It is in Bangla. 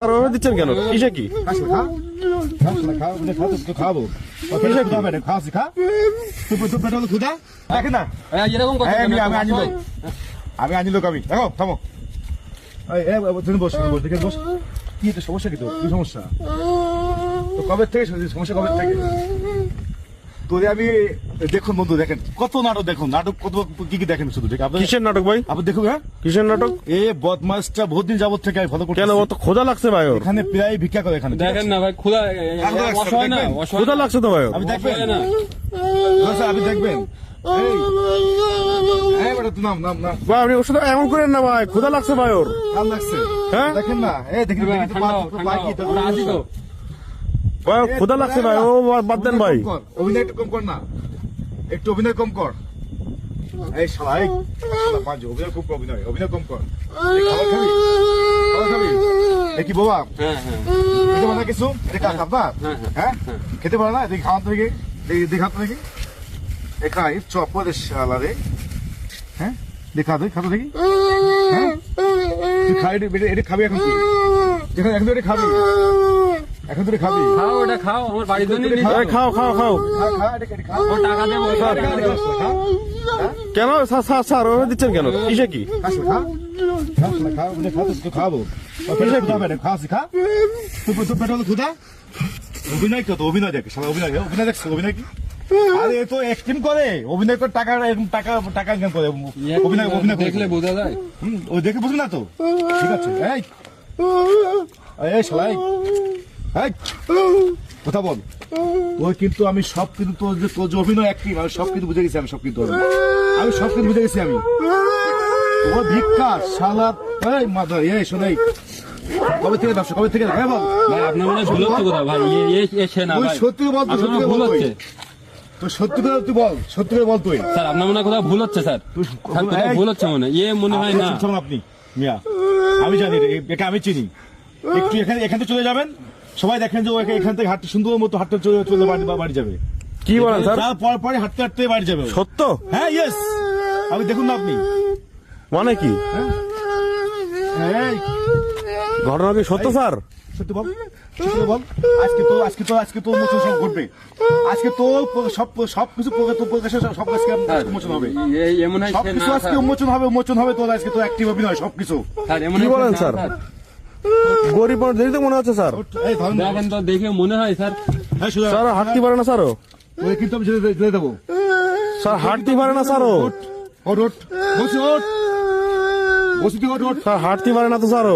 দিচ্ছেন কেন? কিসে কি খাবো আমি আনি লোক আমি দেখো থামো বস কি সমস্যা কি তোর কি সমস্যা তো কবে থেকে সমস্যা কবে থেকে তোরে আমি দেখুন বন্ধু দেখেন কত নাটক দেখুন নাটক কত কি কি দেখেন শুধু ঠিক কিসের নাটক ভাই? আপনি দেখুন হ্যাঁ কিসের নাটক? এ বদমাসটা বহুত দিন যাবত থেকে আমি ফলো করছি। কেন? ও তো খোদা লাগছে ভাই। এখানে প্রায় ভিক্ষা করে এখানে দেখেন না ভাই খোদা অসহায় না খোদা লাগছে তো ভাই। আপনি দেখবেন না আপনি দেখবেন এই বেটা তুই নাম ভাই আপনি ওর সাথে এমন করেন না ভাই, খোদা লাগছে ভাই ওর। ভাল লাগছে হ্যাঁ দেখেন না এই দেখেন আসি তো ভাই খোদা লাগছে ভাই, ও বাদ দেন ভাই। অভিনয় একটু কম কর না, একটু অভিনয় কম কর। এই শালা এই শালা পাঁচ অভিনয় খুব অভিনয় কম কর। খাবার খাবি এ কি বাবা? হ্যাঁ খেতে পারে না কিছু? এটা আপনার হ্যাঁ খেতে পারে না? দেখি খাওয়ান থেকে দেখাতো দেখি এখানে চপ রে শালা রে। হ্যাঁ দেখা দে খাতো দেখি। হ্যাঁ তুই খাই এটা খাবি এখন তুই যেখানে এখন এটা খাবি এখন তুই খাবি খাও ওটা খাও আমার বাড়ির জন্য খাও খাও খাও ও টাকা দেবো কেন? স্যার ওরা দিচ্ছেন কেন? কিসে কি খাবো অভিনয় কত অভিনয় দেখ অভিনয় দেখছো অভিনয় কি? আরে এ তো অ্যাক্টিং করে অভিনয় করে টাকা এরকম টাকা টাকা ইনকাম করে অভিনয় দেখলে বোঝা যায়। ও দেখে বুঝবি না তো ঠিক আছে এই শালাই এই কথা বল ওই কিন্তু আমি সব কিন্তু তোর যে অভিনয় অ্যাক্টিং আমি সব কিন্তু বুঝে গেছি আমি সব কিন্তু বুঝে গেছি আমি ও ভিক্ষা শালা এই মাদা এই শোনাই কবে থেকে ব্যবসা কবে থেকে হ্যাঁ বল ভাই আপনার মনে ভুল হচ্ছে কোথাও ভাই এসে না ভাই সত্যি বল আপনার ভুল হচ্ছে তো সত্যি করে তুই বল সত্যি করে বল তুই স্যার আপনার মনে কোথাও ভুল হচ্ছে স্যার কোথাও ভুল হচ্ছে মনে হয় না আপনি মিয়া আমি জানি একে আমি চিনি একটু এখান থেকে চলে যাবেন সবাই দেখেন যে এখান থেকে হাঁটতে সুন্দর মতো হাঁটতে চলে বাড়ি যাবে। কি বলেন স্যার? পরে হাঁটতে হাঁটতে বাড়ি যাবে। সত্য? হ্যাঁ ইয়েস আমি দেখুন না আপনি মানে কি ঘটনা কি সত্য স্যার? সত্যি বল আজকে তো মোচন সব ঘটবে আজকে তো সবকিছু সব উন্মোচন হবে সবকিছু আজকে উন্মোচন হবে তোর আজকে তো অ্যাক্টিভ অভিনয় সবকিছু কি বলেন স্যার? গরিব দেখতে মনে হচ্ছে স্যার। দেখেন তো দেখে মনে হয় স্যার স্যার হাঁটতে পারে না স্যার ওই কিন্তু আমি যেতে দেবো স্যার হাঁটতে পারে না স্যার বসি ওঠ স্যার হাঁটতে পারে না তো স্যার